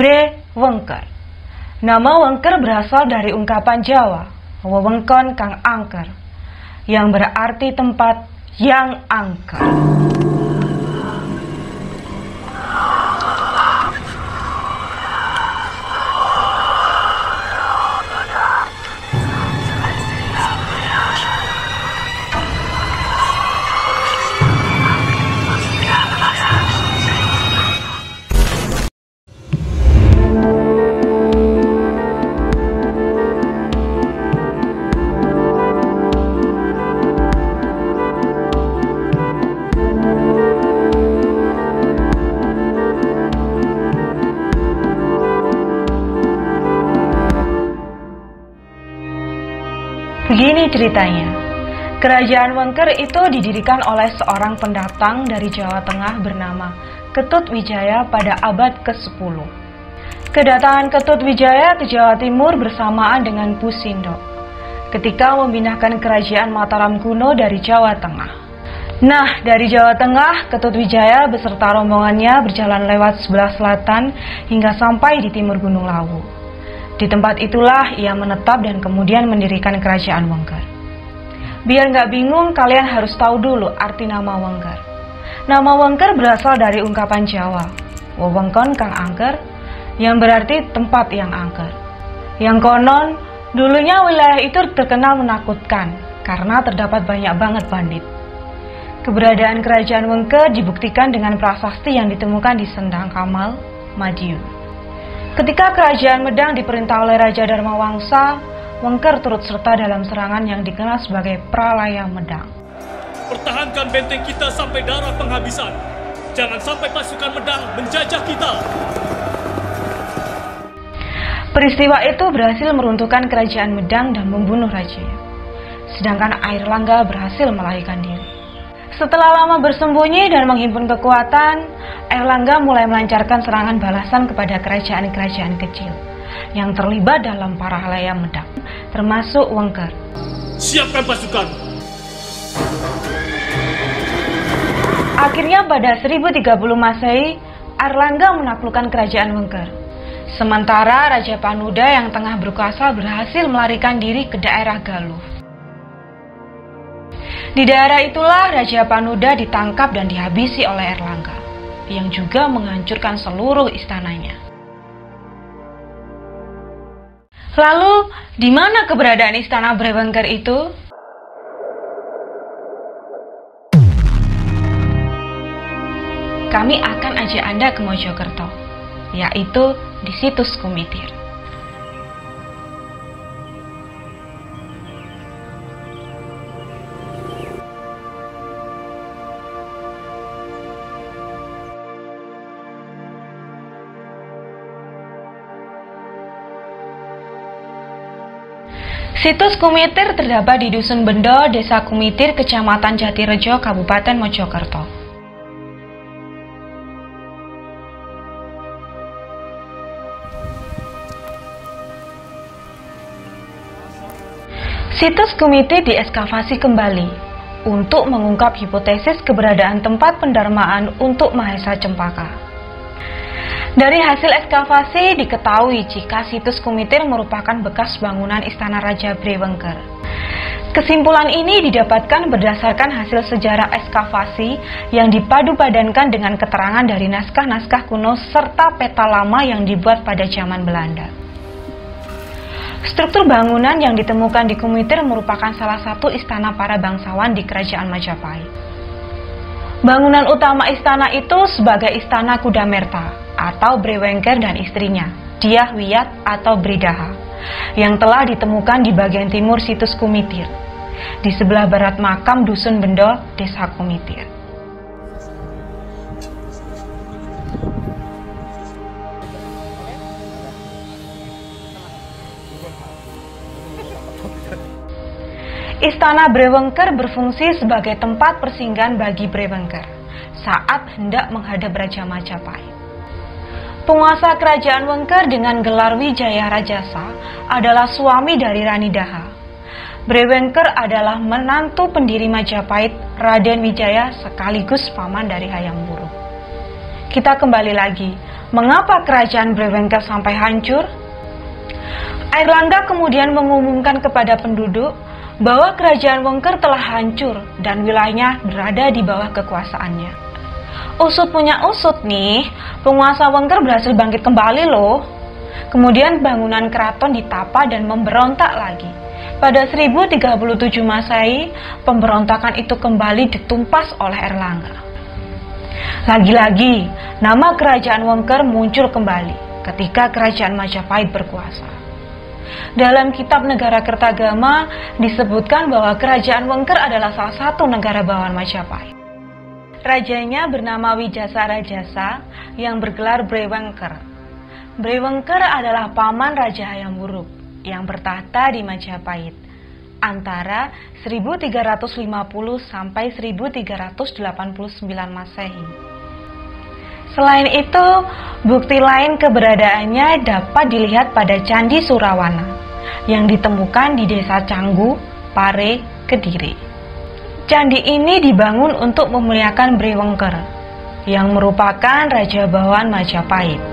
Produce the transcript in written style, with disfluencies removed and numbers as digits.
Brewengker. Nama Wengker berasal dari ungkapan Jawa, wewengkon kang angker, yang berarti tempat yang angker. Begini ceritanya, kerajaan Wengker itu didirikan oleh seorang pendatang dari Jawa Tengah bernama Ketut Wijaya pada abad ke-10. Kedatangan Ketut Wijaya ke Jawa Timur bersamaan dengan Pusindo ketika memindahkan kerajaan Mataram kuno dari Jawa Tengah. Nah, dari Jawa Tengah, Ketut Wijaya beserta rombongannya berjalan lewat sebelah selatan hingga sampai di timur Gunung Lawu. Di tempat itulah ia menetap dan kemudian mendirikan kerajaan Wengker. Biar nggak bingung, kalian harus tahu dulu arti nama Wengker. Nama Wengker berasal dari ungkapan Jawa, wewengkon kang angker, yang berarti tempat yang angker. Yang konon, dulunya wilayah itu terkenal menakutkan karena terdapat banyak banget bandit. Keberadaan kerajaan Wengker dibuktikan dengan prasasti yang ditemukan di Sendang Kamal, Madiun. Ketika kerajaan Medang diperintah oleh Raja Dharmawangsa, Wengker turut serta dalam serangan yang dikenal sebagai Pralaya Medang. Pertahankan benteng kita sampai darah penghabisan. Jangan sampai pasukan Medang menjajah kita. Peristiwa itu berhasil meruntuhkan kerajaan Medang dan membunuh rajanya. Sedangkan Airlangga berhasil melarikan diri. Setelah lama bersembunyi dan menghimpun kekuatan, Airlangga mulai melancarkan serangan balasan kepada kerajaan-kerajaan kecil yang terlibat dalam Pralaya Medang, termasuk Wengker. Siapkan pasukan. Akhirnya pada 1030 Masehi, Airlangga menaklukkan kerajaan Wengker. Sementara Raja Panuda yang tengah berkuasa berhasil melarikan diri ke daerah Galuh. Di daerah itulah Raja Panuda ditangkap dan dihabisi oleh Airlangga, yang juga menghancurkan seluruh istananya. Lalu, di mana keberadaan istana Brewengker itu? Kami akan ajak Anda ke Mojokerto, yaitu di situs Kumitir. Situs Kumitir terdapat di Dusun Bendo, Desa Kumitir, Kecamatan Jatirejo, Kabupaten Mojokerto. Situs Kumitir diekskavasi kembali untuk mengungkap hipotesis keberadaan tempat pendarmaan untuk Mahesa Cempaka. Dari hasil ekskavasi diketahui jika situs Kumitir merupakan bekas bangunan Istana Raja Brewengker. Kesimpulan ini didapatkan berdasarkan hasil sejarah ekskavasi yang dipadu-padankan dengan keterangan dari naskah-naskah kuno serta peta lama yang dibuat pada zaman Belanda. Struktur bangunan yang ditemukan di Kumitir merupakan salah satu istana para bangsawan di Kerajaan Majapahit. Bangunan utama istana itu sebagai Istana Kudamerta atau Brewengker dan istrinya, Dyah Wiyat atau Bridaha, yang telah ditemukan di bagian timur situs Kumitir, di sebelah barat makam Dusun Bendo, Desa Kumitir. Istana Brewengker berfungsi sebagai tempat persinggahan bagi Brewengker saat hendak menghadap Raja Majapahit. Penguasa kerajaan Wengker dengan gelar Wijaya Rajasa adalah suami dari Rani Daha. Brewengker adalah menantu pendiri Majapahit, Raden Wijaya, sekaligus paman dari Hayam Wuruk. Kita kembali lagi, Mengapa kerajaan Brewengker sampai hancur? Airlangga kemudian mengumumkan kepada penduduk bahwa kerajaan Wengker telah hancur dan wilayahnya berada di bawah kekuasaannya. Usut punya usut nih, penguasa Wengker berhasil bangkit kembali loh. Kemudian bangunan keraton ditapa dan memberontak lagi. Pada 1037 Masehi, pemberontakan itu kembali ditumpas oleh Airlangga. Lagi-lagi, nama kerajaan Wengker muncul kembali ketika kerajaan Majapahit berkuasa. Dalam kitab Negara Kertagama disebutkan bahwa kerajaan Wengker adalah salah satu negara bawahan Majapahit. Rajanya bernama Wijasa Rajasa yang bergelar Brewengker. Brewengker adalah paman Raja Hayam Wuruk yang bertahta di Majapahit antara 1350 sampai 1389 Masehi. Selain itu, bukti lain keberadaannya dapat dilihat pada Candi Surawana yang ditemukan di Desa Canggu, Pare, Kediri. Candi ini dibangun untuk memuliakan Brewengker yang merupakan raja bawahan Majapahit.